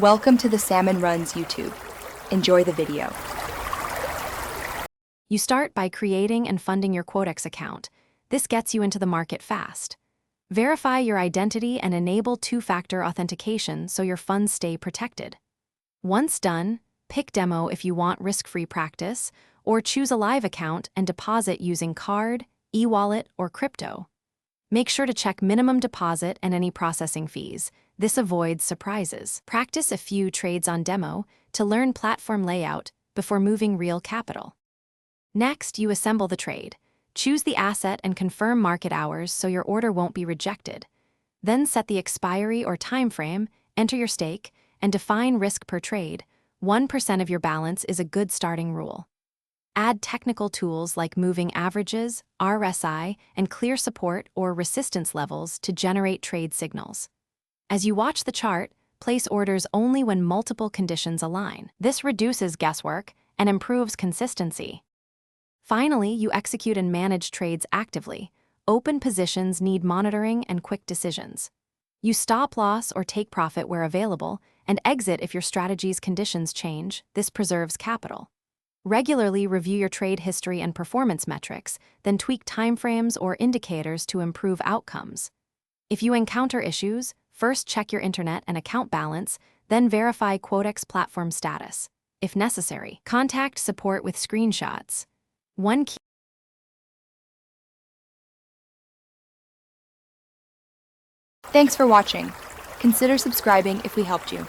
Welcome to the Salmon Runs YouTube. Enjoy the video. You start by creating and funding your Quotex account. This gets you into the market fast. Verify your identity and enable two-factor authentication so your funds stay protected. Once done, pick demo if you want risk-free practice, or choose a live account and deposit using card, e-wallet, or crypto. Make sure to check minimum deposit and any processing fees. This avoids surprises. Practice a few trades on demo to learn platform layout before moving real capital. Next, you assemble the trade. Choose the asset and confirm market hours so your order won't be rejected. Then set the expiry or time frame, enter your stake, and define risk per trade. 1% of your balance is a good starting rule. Add technical tools like moving averages, RSI, and clear support or resistance levels to generate trade signals. As you watch the chart, place orders only when multiple conditions align. This reduces guesswork and improves consistency. Finally, you execute and manage trades actively. Open positions need monitoring and quick decisions. You stop loss or take profit where available, and exit if your strategy's conditions change. This preserves capital. Regularly review your trade history and performance metrics, then tweak timeframes or indicators to improve outcomes. If you encounter issues, first check your internet and account balance, then verify Quotex platform status. If necessary, contact support with screenshots. One key Thanks for watching. Consider subscribing if we helped you.